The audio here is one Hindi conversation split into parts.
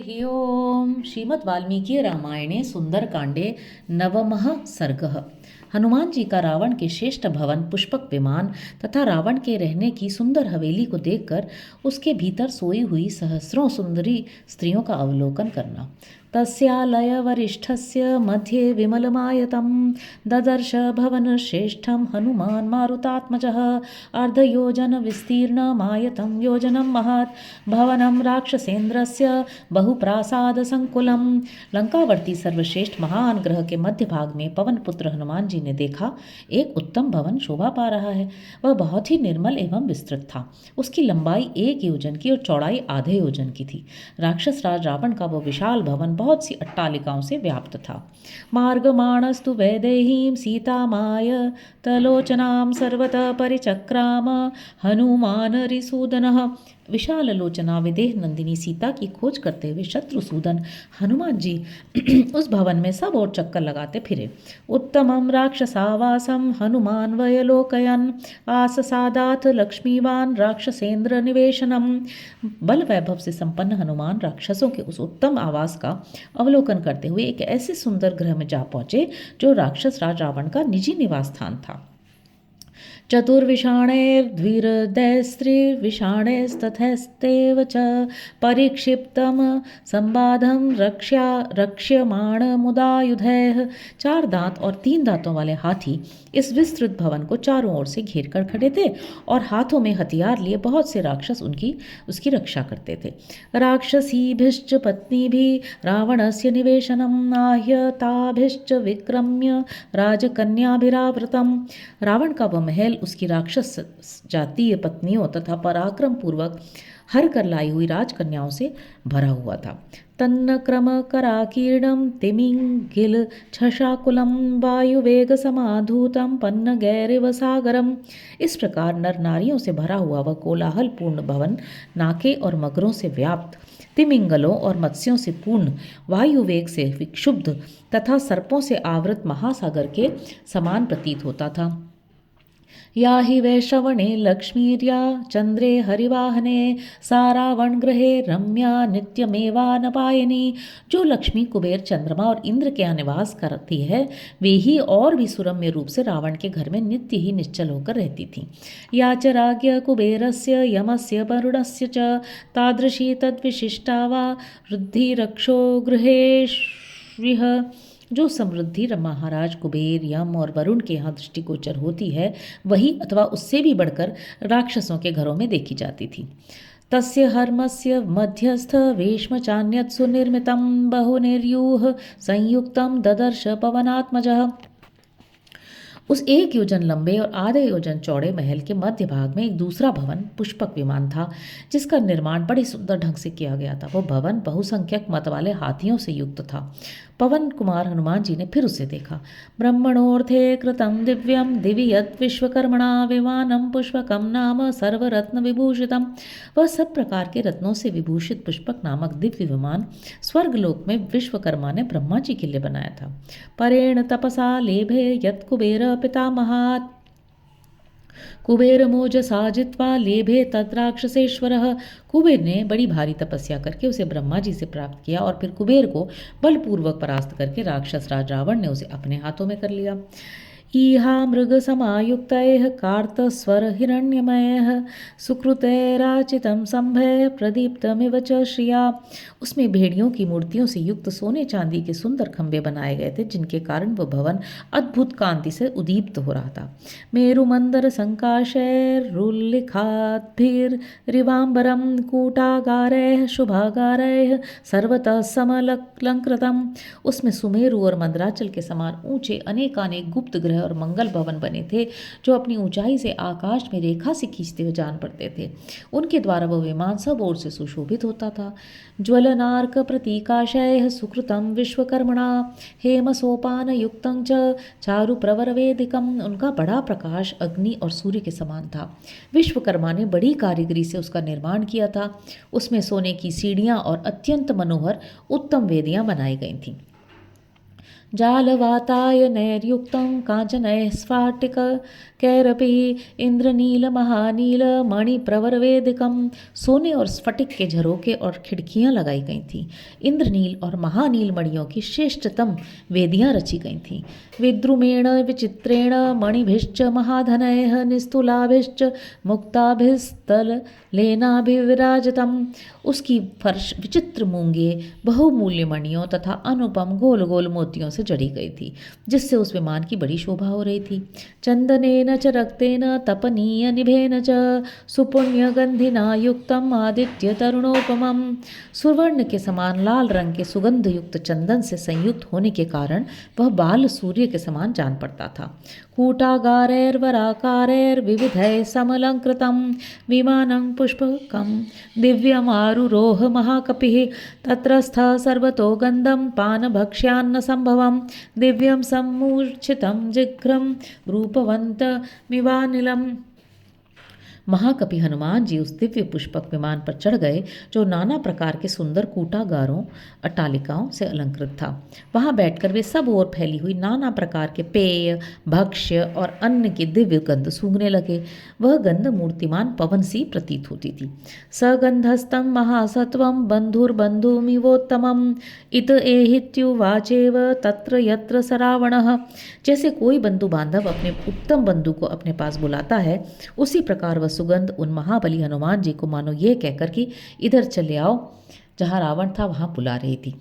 हरि ओम श्रीमद् वाल्मीकि रामायणे सुंदरकांडे नवमः सर्गः। हनुमान जी का रावण के श्रेष्ठ भवन पुष्पक विमान तथा रावण के रहने की सुंदर हवेली को देखकर उसके भीतर सोई हुई सहस्रों सुंदरी स्त्रियों का अवलोकन करना। तस्यालय वरिष्ठस्य मध्ये विमलमायतं ददर्श भवन श्रेष्ठं हनुमान मारुतात्मजः अर्धयोजन विस्तीर्णमायतं योजनं महत् भवनं राक्षसेन्द्रस्य बहुप्रासाद संकुलम। लंकावर्ती सर्वश्रेष्ठ महान ग्रह के मध्य भाग में पवन पुत्र हनुमान जी ने देखा एक उत्तम भवन शोभा पा रहा है। वह बहुत ही निर्मल एवं विस्तृत था। उसकी लंबाई 1 योजन की और चौड़ाई आधे योजन की थी। राक्षस राज रावण का वह विशाल भवन बहुत सी अट्टालिकाओं से व्याप्त था। मार्गमाणस्तु वैदेहीं सीतामाय तलोचनां सर्वतः परिचक्राम हनुमान रिसूदनः। विशाल लोचना विदेह नंदिनी सीता की खोज करते हुए शत्रुसूदन हनुमान जी उस भवन में सब और चक्कर लगाते फिरे। उत्तमं राक्षसावासम हनुमान वयलोकयन आससादाथ लक्ष्मीवान राक्षसेंद्र निवेशनम। बल वैभव से संपन्न हनुमान राक्षसों के उस उत्तम आवास का अवलोकन करते हुए एक ऐसे सुंदर ग्रह में जा पहुंचे जो राक्षस राज रावण का निजी निवास स्थान था। चतुर्विषाणैर्द्विहृदैस्त्रिविषाणैस्तथैस्तेव च परिक्षिप्तं संबाधं रक्ष्यमाणमुदायुधैः। 4 दांत और 3 दांतों वाले हाथी इस विस्तृत भवन को चारों ओर से घेर कर खड़े थे और हाथों में हथियार लिए बहुत से राक्षस उसकी रक्षा करते थे। राक्षसीभिश्च पत्नीभिः रावणस्य निवेशनम् आह्य ताभिश्च विक्रम्य राजकन्याभिरावृतम्। रावण का वह महल उसकी राक्षस जातीय पत्नियों तथा पराक्रम पूर्वक हर कर लाई हुई राजकन्याओं से भरा हुआ था। तन्न क्रम कराकीर्णम तिमिंगिल छशाकुलम वायुवेग समाधूतम पन्न गैरिव सागरम। इस प्रकार नर नारियों से भरा हुआ वह कोलाहल पूर्ण भवन नाके और मगरों से व्याप्त, तिमिंगलों और मत्स्यों से पूर्ण, वायुवेग से विक्षुब्ध तथा सर्पों से आवृत महासागर के समान प्रतीत होता था। या हि वैश्रवणे लक्ष्मीर्या चंद्रे हरिवाहने सा रावण गृहे रम्या नित्यमेवानपायनी। जो लक्ष्मी कुबेर चंद्रमा और इंद्र के यहाँ निवास करती है वे ही और भी सुरम्य रूप से रावण के घर में नित्य ही निश्चल होकर रहती थी। या च राज्ञ कुबेरस्य यमस्य वरुणस्य च तादृशी तद्विशिष्टा वा वृद्धि रक्षो गृहेष्विह। जो समृद्धि महाराज कुबेर यम और वरुण के यहाँ दृष्टिगोचर होती है वही अथवा उससे भी बढ़कर राक्षसों के घरों में देखी जाती थी। तस्य हर्मस्य मध्यस्थ वेश्म चान्यत् सुनिर्मितं बहुनिर्यूह संयुक्तं ददर्श पवनात्मजः। उस 1 योजन लंबे और आधे योजन चौड़े महल के मध्य भाग में एक दूसरा भवन पुष्पक विमान था जिसका निर्माण बड़ी सुंदर ढंग से किया गया था। वह भवन बहुसंख्यक मत वाले हाथियों से युक्त था। पवन कुमार हनुमान जी ने फिर उसे देखा। ब्रह्मणोर्थे कृतं दिव्यम दिवि यत् विश्वकर्मणा विमानम पुष्पकम नाम सर्वरत्न विभूषितम। वह सब प्रकार के रत्नों से विभूषित पुष्पक नामक दिव्य विमान स्वर्गलोक में विश्वकर्मा ने ब्रह्मा जी के लिए बनाया था। परेण तपसा लेभे यत् कुबेर पितामहात् कुबेर मोजसा जित्वा लेभे तद्राक्षसेश्वरः। कुबेर ने बड़ी भारी तपस्या करके उसे ब्रह्मा जी से प्राप्त किया और फिर कुबेर को बलपूर्वक परास्त करके राक्षस राज रावण ने उसे अपने हाथों में कर लिया। ईहा मृग समायुक्तैः कार्तस्वर हिरण्यमयः सुकृतैराचितं संभय प्रदीप्तमिव च श्रिया। उसमें भेड़ियों की मूर्तियों से युक्त सोने चांदी के सुंदर खंभे बनाए गए थे जिनके कारण वह भवन अद्भुत कांति से उदीप्त हो रहा था। मेरुमंदर संकाशैरुल्लिखाद्भिर्रिवाम्बरं कूटागारैः शुभागारैः सर्वतः समलंकृतम्। उसमें सुमेरु और मंदराचल के समान ऊंचे अनेकानेक गुप्त ग्रह और मंगल भवन बने थे जो अपनी ऊंचाई से आकाश में रेखा से खींचते हुए जान पड़ते थे। उनके द्वारा वह विमान सब ओर से सुशोभित होता था। ज्वलनार्क प्रतीकाशय सुकृतम विश्वकर्मणा हेम सोपान युक्तं च चारु प्रवर वेदिकम। उनका बड़ा प्रकाश अग्नि और सूर्य के समान था। विश्वकर्मा ने बड़ी कारीगरी से उसका निर्माण किया था। उसमें सोने की सीढ़ियां और अत्यंत मनोहर उत्तम वेदियां बनाई गई थीं। जालवातायनैर्युक्तं काञ्चनैः स्फाटिकैरपि इंद्रनीलमहानीलमणिप्रवरवेदिकं। सोने और स्फटिक के झरोखे और खिड़कियां लगाई गई थीं। इंद्रनील और महानील मणियों की श्रेष्ठतम वेदियां रची गई थीं। विद्रुमेण विचित्रेण मणिभिश्च महाधनैः निस्तुलाभिश्च मुक्ताभिस्तलेनाभिविराजितम्। उसकी फर्श विचित्र मूंगे बहुमूल्य मणियों तथा अनुपम गोल गोल मोतियों से जड़ी गई थी, जिससे उस विमान की बड़ी शोभा हो रही थी। चंदनेन च रक्तेन तपनीय निभेन च सुपुण्यगंधिना युक्तम आदित्य तरुणोपमम्। सुवर्ण के समान लाल रंग के सुगंध युक्त चंदन से संयुक्त होने के कारण वह बाल सूर्य के समान जान पड़ता था। कूटागारैर्वराकारैर्विविधैः समलंकृतं विमानं पुष्पकं दिव्यमारुरोह महाकपिः। तत्रस्थः सर्वतो गन्धं पानभक्ष्यान्न संभवं दिव्यं सम्मूर्छितं जिघ्रं रूपवन्तमिवानिलम्। महाकपि हनुमान जी उस दिव्य पुष्पक विमान पर चढ़ गए जो नाना प्रकार के सुंदर कूटागारों अट्टालिकाओं से अलंकृत था। वहां बैठकर वे सब ओर फैली हुई नाना प्रकार के पेय, भक्ष्य और अन्न की दिव्य गंध सूंघने लगे। वह गंध मूर्तिमान पवन सी प्रतीत होती थी। सगंधस्तम महासत्वम बंधुर्बंधुमिवोत्तमम इत एहित्युवाचेव तत्र यत्र स रावणः। जैसे कोई बंधु बांधव अपने उत्तम बंधु को अपने पास बुलाता है, उसी प्रकार वह सुगंध उन महाबली हनुमान जी को मानो ये कहकर कि इधर चले आओ, जहाँ रावण था वहाँ बुला रही थी।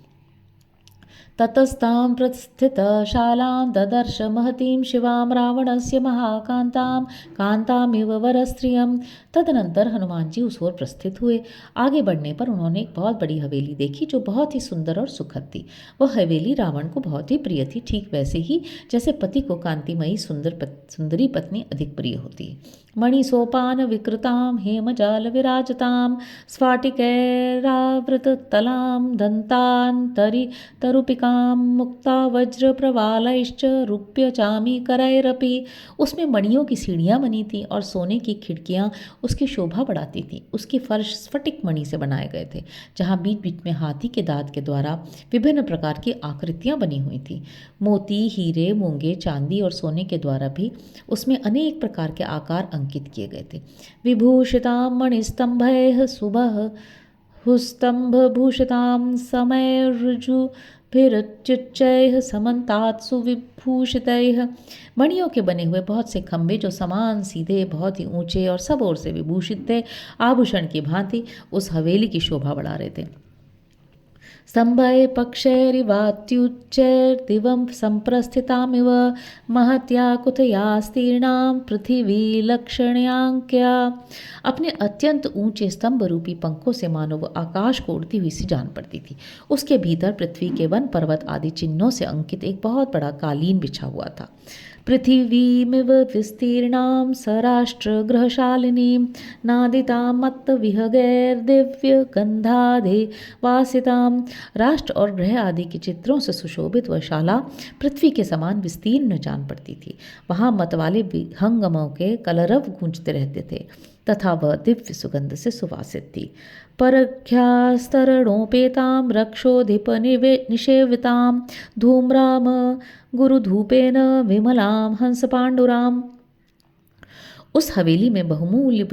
ततस्तां प्रस्थितशालां ददर्श महतीं शिवां रावणस्य महाकांतां कांतामिव वरस्त्रियं। तदनंतर हनुमान जी उस ओर प्रस्थित हुए। आगे बढ़ने पर उन्होंने एक बहुत बड़ी हवेली देखी जो बहुत ही सुंदर और सुखद थी। वह हवेली रावण को बहुत ही प्रिय थी, ठीक वैसे ही जैसे पति को कांतिमयी सुंदरी पत्नी अधिक प्रिय होती है। मणिसोपान विकृतां हेमजाल विराजतां स्फाटिकैरावृततलां दन्तान्तरि तरुपिकां मुक्ता वज्र प्रवालैश्च रूप्य चामीकरैरपि। उसमें मणियों की सीढ़ियाँ बनी थीं और सोने की खिड़कियाँ उसकी शोभा बढ़ाती थीं। उसके फर्श स्फटिक मणि से बनाए गए थे, जहाँ बीच बीच में हाथी के दांत के द्वारा विभिन्न प्रकार की आकृतियाँ बनी हुई थीं। मोती, हीरे, मूंगे, चांदी और सोने के द्वारा भी उसमें अनेक प्रकार के आकार अंकित किए गए थे। विभूषितां मणिस्तंभैः सुबह हुस्तंभभूषितां समैर्जुभिरुच्चैः समन्तात् सुविभूषितैः। मणियों के बने हुए बहुत से खंभे जो समान सीधे बहुत ही ऊंचे और सब ओर से विभूषित थे, आभूषण की भांति उस हवेली की शोभा बढ़ा रहे थे। स्तंभैः पक्षैरिवात्युच्चैर्दिवं सम्प्रस्थितामिव महत्या कुतयास्तीर्णां पृथिवीलक्षण्याङ्क्या। अपने अत्यंत ऊंचे स्तंभ रूपी पंखों से मानो वह आकाश को उड़ती हुई सी जान पड़ती थी। उसके भीतर पृथ्वी के वन पर्वत आदि चिन्हों से अंकित एक बहुत बड़ा कालीन बिछा हुआ था। पृथिवीमिव विस्तीर्णां सराष्ट्रगृहशालिनीं नादितां मत्तविहगैर्दिव्यगन्धाधिवासितां। राष्ट्र और ग्रह आदि के चित्रों से सुशोभित वह शाला पृथ्वी के समान विस्तीर्ण जान पड़ती थी। वहाँ मत वाले विहंगमों के कलरव गूंजते रहते थे तथा वह दिव्य सुगंध से सुवासित थी। परख्यास्तरणोपेतां रक्षोधिप निषेवितां धूम्राम गुरुधूपेन विमलां हंस पांडुराम। उस हवेली में बहुमूल्य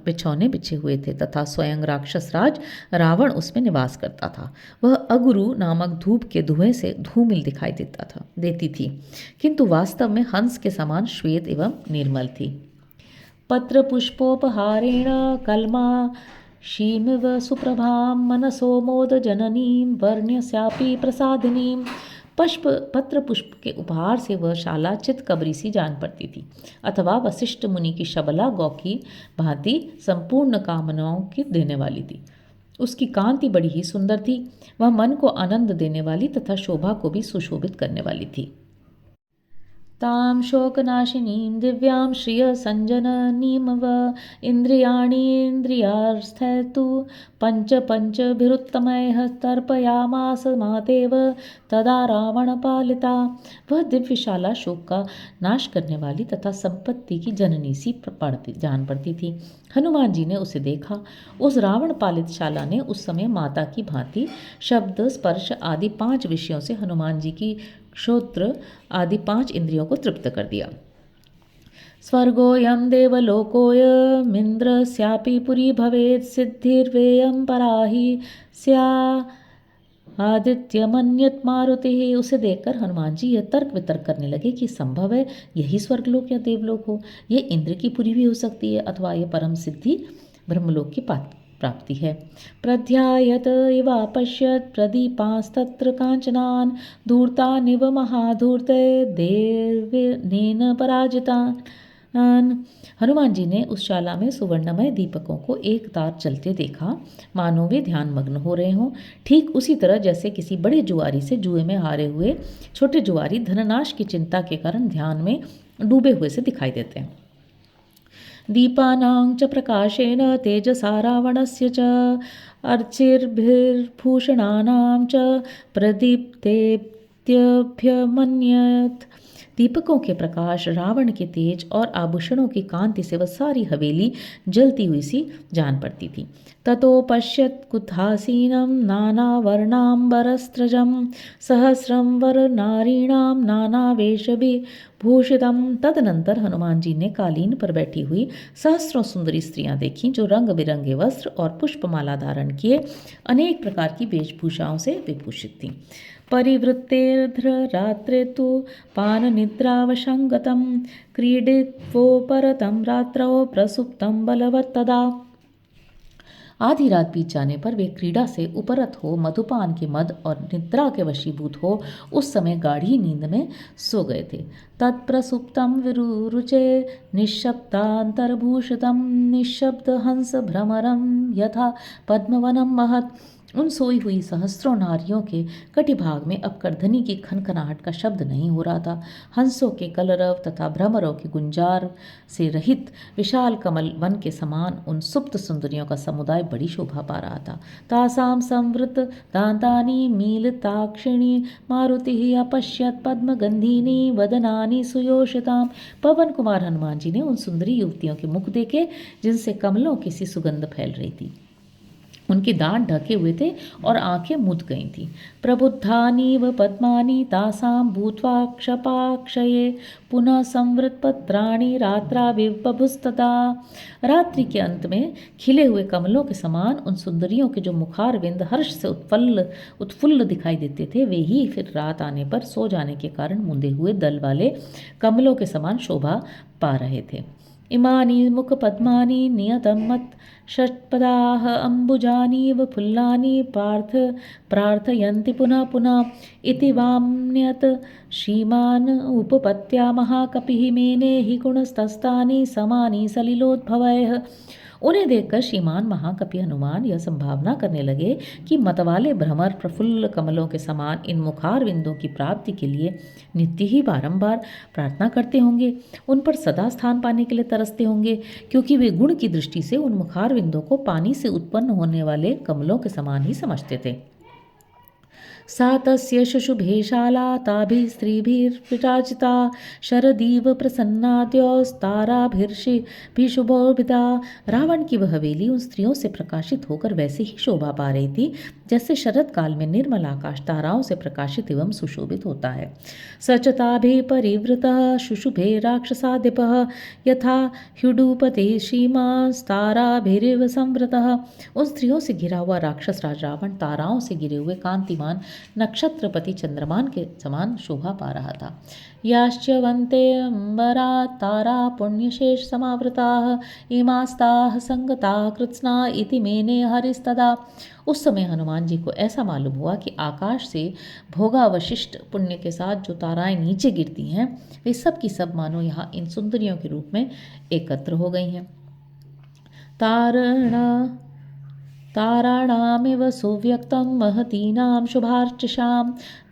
बिछौने बिछे हुए थे तथा स्वयं राक्षस राज रावण उसमें निवास करता था। वह अगुरु नामक धूप के धुएं से धूमिल दिखाई देती थी, किंतु वास्तव में हंस के समान श्वेत एवं निर्मल थी। पत्र पुष्पोपहारेण कलमा शीमिव सुप्रभां मनसो मोद जननीं वर्ण्यस्यापि प्रसादिनीं। पत्र पुष्प के उपहार से वह शाला चितकबरी सी जान पड़ती थी, अथवा वशिष्ठ मुनि की शबला गौ की भांति संपूर्ण कामनाओं की देने वाली थी। उसकी कांति बड़ी ही सुंदर थी। वह मन को आनंद देने वाली तथा शोभा को भी सुशोभित करने वाली थी। तां शोकनाशिनीं दिव्यां श्रियसञ्जननीमव इन्द्रियाणीन्द्रियार्थैस्तु पञ्चभिरुत्तमैः तर्पयामास महादेव तदा रावणपालिता। वह दिव्यशाला शोक का नाश करने वाली तथा संपत्ति की जननी सी जान पड़ती थी। हनुमान जी ने उसे देखा। उस रावण पालित शाला ने उस समय माता की भांति शब्द, स्पर्श आदि 5 विषयों से हनुमान जी की श्रोत्र आदि 5 इंद्रियों को तृप्त कर दिया। स्वर्गोऽयं देवलोकोऽयमिन्द्रस्यापि पुरी भवेत् सिद्धिर्वेयं पराहि स्या आदित्यमन्यत मारुति। उसे देखकर हनुमान जी यह तर्क वितर्क करने लगे कि संभव है यही स्वर्गलोक या देवलोक हो, ये इंद्र की पुरी भी हो सकती है, अथवा यह परम सिद्धि ब्रह्मलोक की प्राप्ति है। प्रध्यायत इवापश्यत प्रदीपास्तत्र कांचनान् धूर्तानिव महाधूर्ते देवेन पराजितान्। हनुमान जी ने उस शाला में सुवर्णमय दीपकों को एक तार चलते देखा, मानो वे ध्यान मग्न हो रहे हों। ठीक उसी तरह जैसे किसी बड़े जुआरी से जुए में हारे हुए छोटे जुआरी धननाश की चिंता के कारण ध्यान में डूबे हुए से दिखाई देते हैं। दीपानां च प्रकाशेन तेजसा रावणस्य च अर्चिर्भिर्भूषणानां च प्रदीप्तेभ्यमन्यत। दीपकों के प्रकाश, रावण के तेज और आभूषणों की कांति से वह सारी हवेली जलती हुई सी जान पड़ती थी। ततो पश्यत कुत्थासीनं नानावर्णाम्बरस्त्रजं सहस्रं वरनारीणां नानावेशविभूषितं। तदनंतर हनुमान जी ने कालीन पर बैठी हुई सहस्रों सुंदरी स्त्रियां देखीं, जो रंग बिरंगे वस्त्र और पुष्पमाला धारण किए अनेक प्रकार की वेशभूषाओं से विभूषित थीं। परिवृत्तेर्ध्र रात्रे तु पाननिद्रावशङ्गतं क्रीडित्वोपरतं रात्रौ प्रसुप्तं बलवत्तदा। आधी रात बीत जाने पर वे क्रीड़ा से उपरत हो, मधुपान के मद और निद्रा के वशीभूत हो उस समय गाढ़ी नींद में सो गए थे। तत्प्रसुप्तं विरुरुचे निःशब्दान्तर्भूषितं निःशब्द हंस भ्रमरं यथा पद्मवनं महत्। उन सोई हुई सहस्रों नारियों के कटिभाग में अब करधनी की खनखनाहट का शब्द नहीं हो रहा था। हंसों के कलरव तथा भ्रमरों के गुंजार से रहित विशाल कमल वन के समान उन सुप्त सुंदरियों का समुदाय बड़ी शोभा पा रहा था। तासाम संवृत दांतानी मीलिताक्षिणी मारुति अपश्यत पद्मगंधीनी वदनानी सुयोषिताम। पवन कुमार हनुमान जी ने उन सुंदरी युवतियों के मुख देखे जिनसे कमलों की सी सुगंध फैल रही थी। उनके दांत ढके हुए थे और आंखें मुद गई थीं। प्रबुद्धानीव पद्मानी तासां भूत्वा क्षपाक्षये पुनः संवृतपत्राणि रात्राविबभुस्तदा। रात्रि के अंत में खिले हुए कमलों के समान उन सुंदरियों के जो मुखारविंद हर्ष से उत्फुल्ल दिखाई देते थे, वे ही फिर रात आने पर सो जाने के कारण मुंदे हुए दल वाले कमलों के समान शोभा पा रहे थे। इमानी मुख पद्मानी नियतं मत षट्पदाः अम्बुजानीव फुल्लानि प्रार्थयन्ति पुनः पुनः इति वाम्यत श्रीमान् उपपत्या महाकपिः मेने हि गुणस्तस्तानि समानि सलिलोद्भवैः। उन्हें देखकर श्रीमान महाकपि हनुमान यह संभावना करने लगे कि मतवाले भ्रमर प्रफुल्ल कमलों के समान इन मुखार विंदों की प्राप्ति के लिए नित्य ही बारंबार प्रार्थना करते होंगे, उन पर सदा स्थान पाने के लिए तरसते होंगे, क्योंकि वे गुण की दृष्टि से उन मुखार विंदों को पानी से उत्पन्न होने वाले कमलों के समान ही समझते थे। सा तस्य शुशुभेशाला ताभिः स्त्रीभिर्विराजिता शरदीव प्रसन्नाद्यौस्ताराभिर्षिभिशुभोभिता। रावण की वह हवेली उन स्त्रियों से प्रकाशित होकर वैसे ही शोभा पा रही थी जैसे शरद काल में निर्मल आकाश ताराओं से प्रकाशित एवं सुशोभित होता है। सचताभिः परिवृतः शुशुभे राक्षसाधिपः यथा ह्युडुपते श्रीमांस्ताराभिरिव संवृतः। उन स्त्रियों से घिरा हुआ राक्षस राज रावण ताराओं से घिरे हुए कांतिमान नक्षत्रपति चंद्रमान के समान शोभा पा रहा था। याश्चवन्ते अम्बरा तारा पुण्यशेष समावृताः इमास्ताः संगताः कृत्स्ना इति मेने हरिस्तदा। उस समय हनुमान जी को ऐसा मालूम हुआ कि आकाश से भोगावशिष्ट पुण्य के साथ जो ताराएं नीचे गिरती हैं, वे सब की सब मानो यहाँ इन सुंदरियों के रूप में एकत्र हो गई हैं। ताराणामिव सुव्यक्तं महतीनां शुभार्चिषां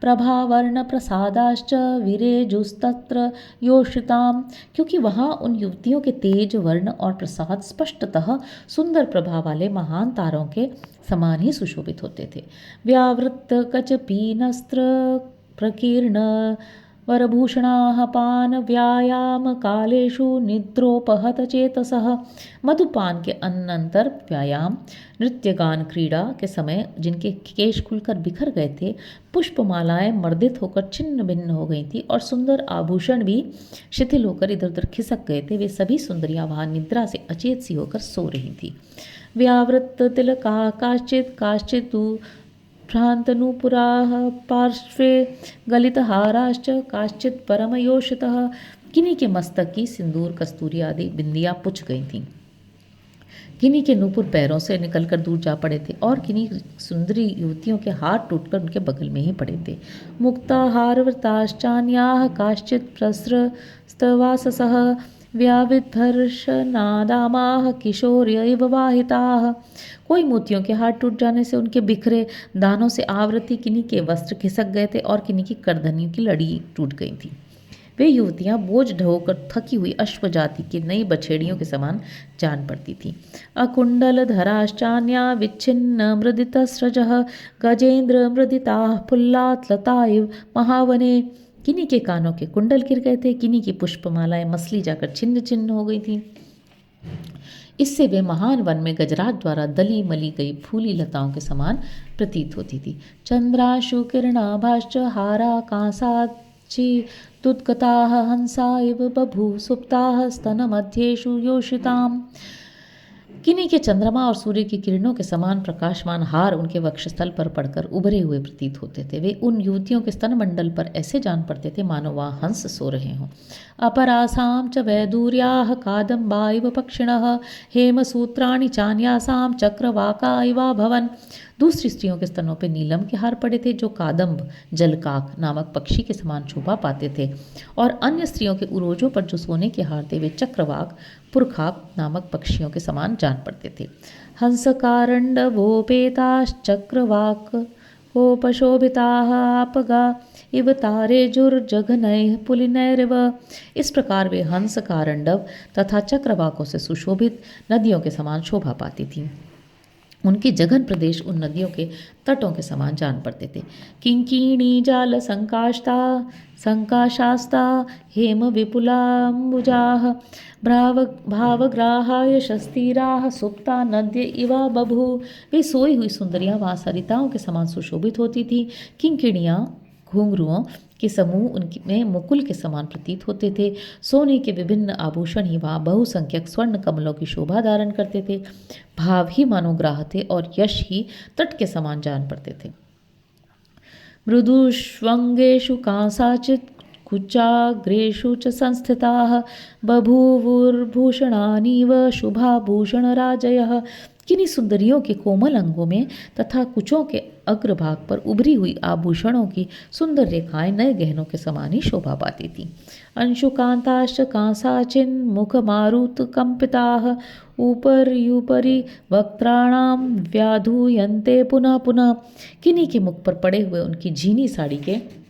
प्रभावर्णप्रसादाश्च विरेजुस्तत्र योषितां। क्योंकि वहाँ उन युवतियों के तेज, वर्ण और प्रसाद स्पष्टतः सुंदर प्रभा वाले महान तारों के समान ही सुशोभित होते थे। व्यावृत्त कचपीनस्त्र प्रकीर्ण वरभूषणाः पानव्यायामकालेषु निद्रोपहतचेतसः। मधुपान के अनंतर व्यायाम, नृत्यगान, क्रीड़ा के समय जिनके केश खुलकर बिखर गए थे, पुष्पमालाएं मर्दित होकर छिन्न भिन्न हो गई थी और सुंदर आभूषण भी शिथिल होकर इधर उधर खिसक गए थे, वे सभी सुंदरियां वहां निद्रा से अचेत सी होकर सो रही थी। व्यावृत्त तिलका काश्चित् काश्चित् भ्रान्तनूपुराः पार्श्वे गलितहाराश्च काश्चित् परमयोषितः। किन्हीं के मस्तक की सिंदूर, कस्तूरी आदि बिंदियां पुछ गई थीं, किन्हीं के नूपुर पैरों से निकलकर दूर जा पड़े थे और किन्हीं सुंदरी युवतियों के हाथ टूटकर उनके बगल में ही पड़े थे। मुक्ताहारवृताश्चान्याः काश्चित् प्रस्रस्तवाससः व्याविध्वर्षनादामाः किशोर्य इव वाहिताः। कोई मोतियों के हाथ टूट जाने से उनके बिखरे दानों से आवृत्ति, किन्हीं के वस्त्र खिसक गए थे और किन्हीं की करधनियों की लड़ी टूट गई थी। वे युवतियां बोझ ढोकर थकी हुई अश्व जाति की नई बछेड़ियों के समान जान पड़ती थीं। अकुंडल धराश्चान्या विच्छिन्न मृदितस्रजः गजेंद्र मृदिताः फुल्लात् लता इव महावने। किन्हीं के कानों के कुंडल गिर गए थे, किन्हीं की पुष्पमालाएं मसली जाकर छिन्न छिन्न हो गई थीं। इससे वे महान वन में गजराज द्वारा दली मली गई फूली लताओं के समान प्रतीत होती थी। चंद्राशु किरणाभाश्च हारा कांसाचि तुत्कताः हंसा इव बभू सुप्ताः स्तनमध्येषु योषिताम्। किन्हीं के चंद्रमा और सूर्य की किरणों के समान प्रकाशमान हार उनके वक्षस्थल पर पड़कर उभरे हुए प्रतीत होते थे। वे उन युवतियों के स्तन मंडल पर ऐसे जान पड़ते थे मानो वह हंस सो रहे हों। अपरासां च वैदूर्याः कादम्बा इव पक्षिणः हेमसूत्राणि चान्यासां चक्रवाका इवाभवन्। दूसरी स्त्रियों के स्तनों पर नीलम के हार पड़े थे जो कादम्ब जलकाक नामक पक्षी के समान शोभा पाते थे, और अन्य स्त्रियों के उरोजों पर जो सोने के हार थे वे चक्रवाक पुरखाप नामक पक्षियों के समान जान पड़ते थे। हंसकारण्डवोपेताश्चक्रवाकोपशोभिताः आपगा इव तारेजुर्जघनैः पुलिनैरिव। इस प्रकार वे हंस, कारंडव तथा चक्रवाकों से सुशोभित नदियों के समान शोभा पाती थीं। उनके जघन प्रदेश उन नदियों के तटों के समान जान पड़ते थे। किंकिणी जाल संकाष्ता संकाशास्ता हेम विपुलाम्बुजाः भावग्राहाय शस्तिराः सुप्ता नद्य इवा बभू। वे सोई हुई सुंदरियां वहाँ सरिताओं के समान सुशोभित होती थी। किंकिणियाँ घुंघरुओं के समूह उनमें मुकुल के समान प्रतीत होते थे। सोने के विभिन्न आभूषण ही वहाँ बहुसंख्यक स्वर्ण कमलों की शोभा धारण करते थे। भाव ही मनोग्राह थे और यश ही तट के समान जान पड़ते थे। मृदुष्वंगेषु कांसाचित् कुचाग्रेषु च संस्थिताः बभूवुर्भूषणानीव शुभाभूषणराजयः। किन्हीं सुंदरियों के कोमल अंगों में तथा कुचों के अग्रभाग पर उभरी हुई आभूषणों की सुंदर रेखाएं नए गहनों के समान ही शोभा पाती थीं। अंशुकांताश्च कांसाचिन् मुखमारुत कंपिताः ऊपर्युपरि वक्त्राणां व्याधूयन्ते पुनः पुनः। किन्हीं के मुख पर पड़े हुए उनकी झीनी साड़ी के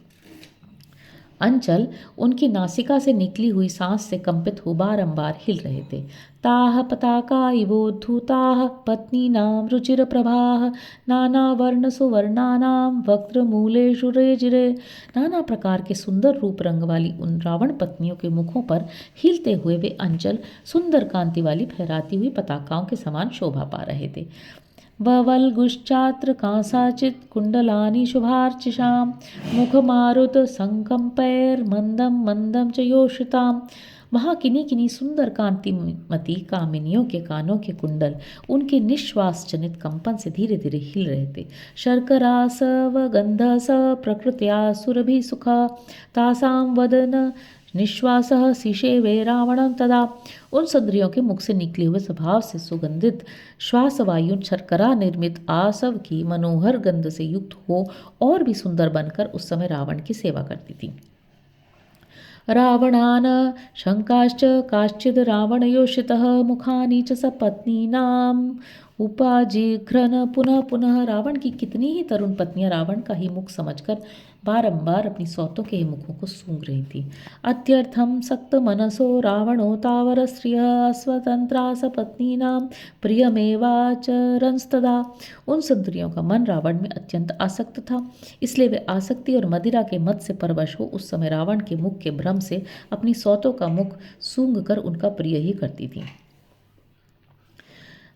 अंचल उनकी नासिका से निकली हुई सांस से कंपित हो बारंबार हिल रहे थे। ताः पताका इवोद्धूताः पत्नीनां रुचिरप्रभाः नानावर्ण सुवर्णानां वक्त्रमूलेषु रेजिरे। नाना प्रकार के सुंदर रूप रंग वाली उन रावण पत्नियों के मुखों पर हिलते हुए वे अंचल सुंदर कांति वाली फहराती हुई पताकाओं के समान शोभा पा रहे थे। ववल्गुश्चात्र कांसाचित् कुंडलानि शुभार्चिषां मुखमारुत संकंपैर्मंदं मंदं च योषिताम्। वहाँ किन्हीं किन्हीं सुंदर कांतिमती कामिनियों के कानों के कुंडल उनके निश्वास जनित कंपन से धीरे धीरे हिल रहे थे। शर्करास व गंधस प्रकृत्या सुरभि सुखा तासां वदन निश्वासः सिषेवे रावणं तदा। उन सुंदरियों के मुख से निकले हुए स्वभाव से सुगंधित श्वासवायु शर्करा निर्मित आसव की मनोहर गंध से युक्त हो और भी सुंदर बनकर उस समय रावण की सेवा करती थी। रावणान शंकाश्च काश्चिद रावणयोषितः मुखानि च सपत्नीनाम् उपाजिघ्रन पुनः पुनः। रावण की कितनी ही तरुण पत्नियां रावण का ही मुख समझकर बारंबार अपनी सौतों के ही मुखों को सूंघ रही थी। अत्यर्थम सक्त मनसो रावणो तावर स्त्रिय स्वतंत्रा सपत्नीनां प्रियमेवाचरंस्तदा। उन सुंदरियों का मन रावण में अत्यंत आसक्त था, इसलिए वे आसक्ति और मदिरा के मद से परवश हो उस समय रावण के मुख के भ्रम से अपनी सौतों का मुख सूंघ कर उनका प्रिय ही करती थी।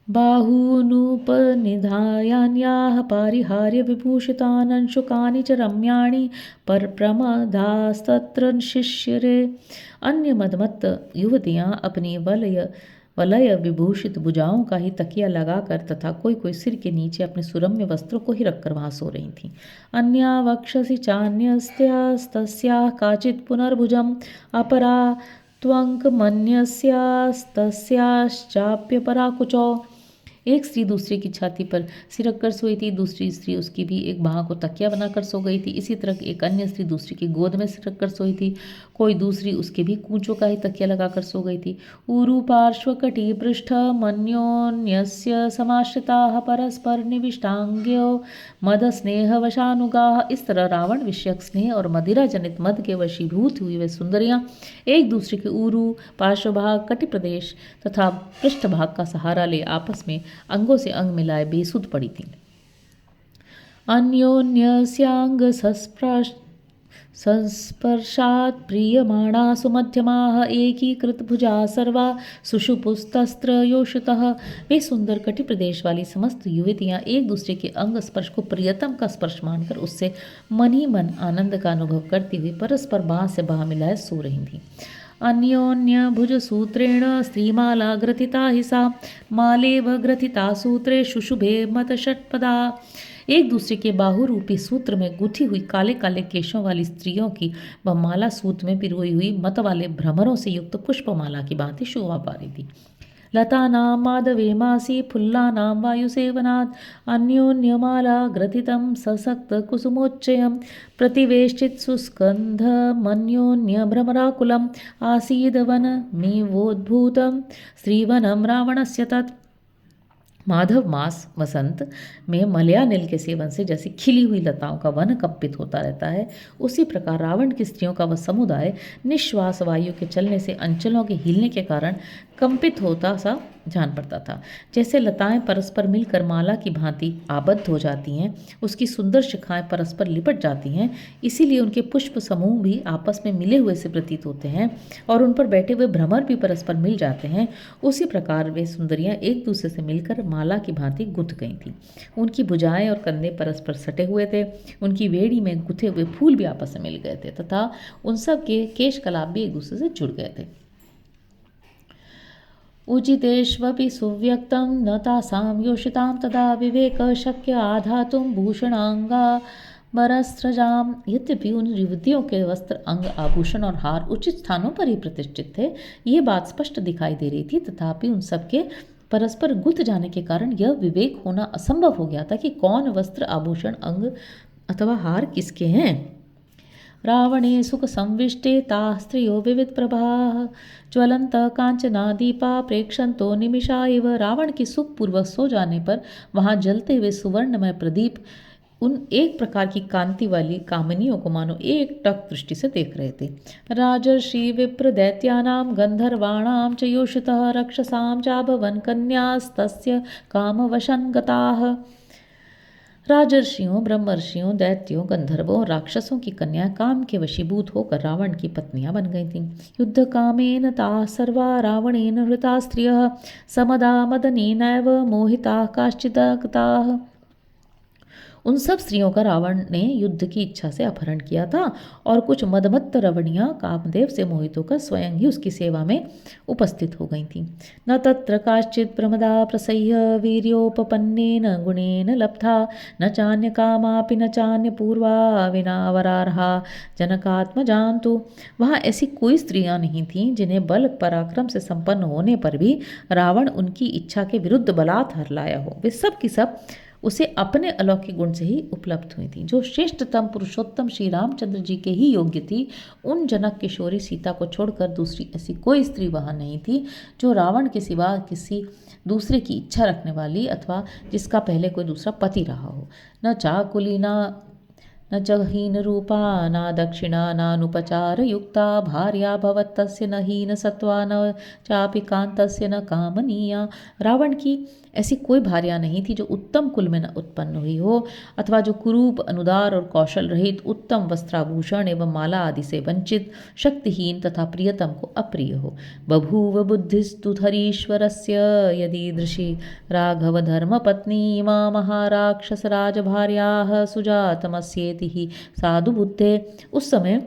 बाहूनुपनिधायान्याः पारिहार्य विभूषितान् अंशुकानि च रम्याणि परप्रमदास्तत्र शिष्यरे। अन्य मदमत्त युवतियां अपनी वलय विभूषित भुजाओं का ही तकिया लगाकर तथा कोई कोई सिर के नीचे अपने सुरम्य वस्त्रों को ही रखकर वहां सो रही थीं। अन्या वक्षसि चान्यस्तस्याः काचित् पुनर्भुजम् अपरा त्वङ्कमन्यस्यास्तस्याश्चाप्यपरा कुचौ। एक स्त्री दूसरी की छाती पर सिर रखकर सोई थी, दूसरी स्त्री उसकी भी एक बाह को तकिया बनाकर सो गई थी। इसी तरह एक अन्य स्त्री दूसरी की गोद में सिर रखकर सोई थी, कोई दूसरी उसके भी कूंचों का ही तकिया लगाकर सो गई थी। ऊरु पार्श्व कटी पृष्ठ मन्योन्यस्य समाश्रिताः परस्पर निविष्टांग्यो मद स्नेह वशानुगाः। इस तरह रावण विषयक स्नेह और मदिरा जनित मद के वशीभूत हुई वे सुंदरियां एक दूसरे के ऊरु, पार्श्वभाग, कटि प्रदेश तथा पृष्ठभाग का सहारा ले आपस में अंगों से अंग मिलाए बेसुध पड़ी थी। अन्योन्यस्यांग संस्पर्शात् प्रीयमाणा सुमध्यमाः एकीकृत भुजा सर्वा सुषुपुस्तस्त्र योषितः। वे सुंदर कटि प्रदेश वाली समस्त युवतियां एक दूसरे के अंग स्पर्श को प्रियतम का स्पर्श मानकर उससे मन ही मन आनंद का अनुभव करती हुई परस्पर बाह से बाह मिलाए सो रही थी। अन्योन्य भुज सूत्रेण स्त्रीमाला ग्रथिता ही सा मालेव ग्रथिता सूत्रे शुशुभे मत षटपदा। एक दूसरे के बाहु रूपी सूत्र में गुथी हुई काले काले केशों वाली स्त्रियों की वह माला सूत में पिरोई हुई मत वाले भ्रमरों से युक्त पुष्पमाला की भांति शोभा पा रही थी। लतानां माधवे मासी फुल्लानां वायुसेवनात् अन्योन्यमाला ग्रथितं ससक्त कुसुमोच्चयं प्रतिवेष्टित सुस्कन्धमन्योन्यभ्रमराकुलम् आसीद वनमिवोद्भूतं श्रीवनं रावणस्य तत्। माधव मास वसंत में मलयानिल के सेवन से जैसी खिली हुई लताओं का वन कंपित होता रहता है, उसी प्रकार रावण की स्त्रियों का वह समुदाय निश्वास वायु के चलने से अंचलों के हिलने के कारण कंपित होता सा जान पड़ता था। जैसे लताएं परस्पर मिलकर माला की भांति आबद्ध हो जाती हैं, उसकी सुंदर शिखाएं परस्पर लिपट जाती हैं, इसीलिए उनके पुष्प समूह भी आपस में मिले हुए से प्रतीत होते हैं और उन पर बैठे हुए भ्रमर भी परस्पर मिल जाते हैं। उसी प्रकार वे सुंदरियां एक दूसरे से मिलकर माला की भांति गुथ गई थीं। उनकी भुजाएं और कंधे परस्पर सटे हुए थे, उनकी वेड़ी में गुथे हुए फूल भी आपस में मिल गए थे तथा उन सब के केश कलाप भी एक दूसरे से जुड़ गए थे। उचितेष्वपि सुव्यक्तं न तासां योषितां तदा विवेक शक्य आधातुं भूषणांगाबरस्रजाम। यद्यपि उन युवतियों के वस्त्र, अंग, आभूषण और हार उचित स्थानों पर ही प्रतिष्ठित थे, ये बात स्पष्ट दिखाई दे रही थी, तथापि उन सबके परस्पर गुथ जाने के कारण यह विवेक होना असंभव हो गया था कि कौन वस्त्र, आभूषण, अंग अथवा हार किसके हैं। रावणे सुख संविष्टे ताः स्त्रियो विविध प्रभाः ज्वलंत कांचना दीपा प्रेक्षंतो निमिषा इव। रावण के सुखपूर्वक सो जाने पर वहां जलते हुए सुवर्णमय प्रदीप उन एक प्रकार की कांति वाली कामिनियों को मानो एक टक दृष्टि से देख रहे थे। राजर्षि विप्र दैत्यानां गंधर्वाणां च योषितः रक्षसां चाभवन कन्यास्तस्य कामवशं गताः। राजर्षियों, ब्रह्मर्षियों, दैत्यों, गंधर्वों और राक्षसों की कन्या काम के वशीभूत होकर रावण की पत्नियां बन गई थीं। युद्ध कामेन ताः सर्वा रावणेन हृता स्त्रियः समदा मदनेनैव मोहिताः काश्चिदगताः। उन सब स्त्रियों का रावण ने युद्ध की इच्छा से अपहरण किया था और कुछ मदमत्त रवणियां कामदेव से मोहित होकर स्वयं ही उसकी सेवा में उपस्थित हो गई थीं। न तत्र काश्चित् प्रमदा प्रसह्य वीर्योपपन्नेन गुणेन लब्धा न चान्य कामापि न चान्य पूर्वा विनावरारहा जनकात्मजान्तु। वहाँ ऐसी कोई स्त्रियां नहीं थीं जिन्हें बल पराक्रम से संपन्न होने पर भी रावण उनकी इच्छा के विरुद्ध बलात् हर लाया हो। वे सब की सब उसे अपने अलौकिक गुण से ही उपलब्ध हुई थी। जो श्रेष्ठतम पुरुषोत्तम श्री रामचंद्र जी के ही योग्य थी, उन जनक किशोरी सीता को छोड़कर दूसरी ऐसी कोई स्त्री वहाँ नहीं थी जो रावण के सिवा किसी दूसरे की इच्छा रखने वाली अथवा जिसका पहले कोई दूसरा पति रहा हो। न चाकुली न च हीनरूपा न दक्षिणा नानुपचारयुक्ता भार्या भवत्तस्य न हीनसत्त्वा न चापि कान्तस्य न कामनीया। रावण की ऐसी कोई भार्या नहीं थी जो उत्तम कुल में न उत्पन्न हुई हो अथवा जो कुरूप, अनुदार और कौशल रहित, उत्तम वस्त्राभूषण एवं माला आदि से वंचित, शक्तिहीन तथा प्रियतम को अप्रिय हो। बभूव बुद्धिस्तु धरीश्वरस्य यदीदृशी राघव धर्मपत्नी इमा महाराक्षसराजभार्याः सुजातमस्येति ही साधु बुद्धे। उस समय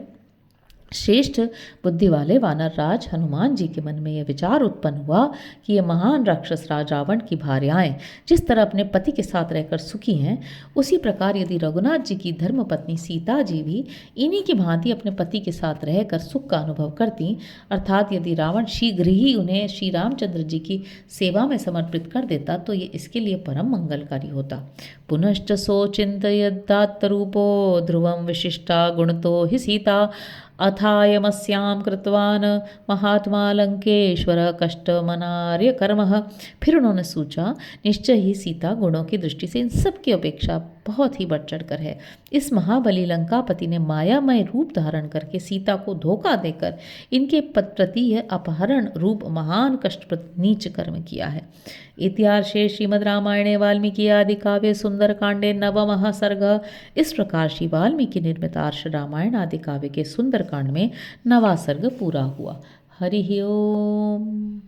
श्रेष्ठ बुद्धि वाले वानर राज हनुमान जी के मन में यह विचार उत्पन्न हुआ कि ये महान राक्षस राज रावण की भार्याएं जिस तरह अपने पति के साथ रहकर सुखी हैं, उसी प्रकार यदि रघुनाथ जी की धर्मपत्नी सीता जी भी इन्हीं की भांति अपने पति के साथ रहकर सुख का अनुभव करती, अर्थात यदि रावण शीघ्र ही उन्हें श्री रामचंद्र जी की सेवा में समर्पित कर देता तो ये इसके लिए परम मंगलकारी होता। पुनश्च सोचिन्तयद्दात्तरूपो ध्रुवं विशिष्टा गुणतो हि सीता अथायमस्यां कृतवान महात्मा लंकेश्वर कष्टमनार्य कर्मः। फिर उन्होंने सोचा, निश्चय ही सीता गुणों की दृष्टि से इन सब की अपेक्षा बहुत ही बढ़ चढ़कर है। इस महाबली लंकापति ने मायामय रूप धारण करके सीता को धोखा देकर इनके प्रति यह अपहरण रूप महान कष्टप्रद नीच कर्म किया है। इतिहासे श्रीमद् रामायणे वाल्मीकि आदि काव्ये सुंदरकांडे नवमः सर्गः। इस प्रकार श्री वाल्मीकि निर्मित आर्ष रामायण आदि काव्य के सुंदरकांड में नवा सर्ग पूरा हुआ। हरि ओम।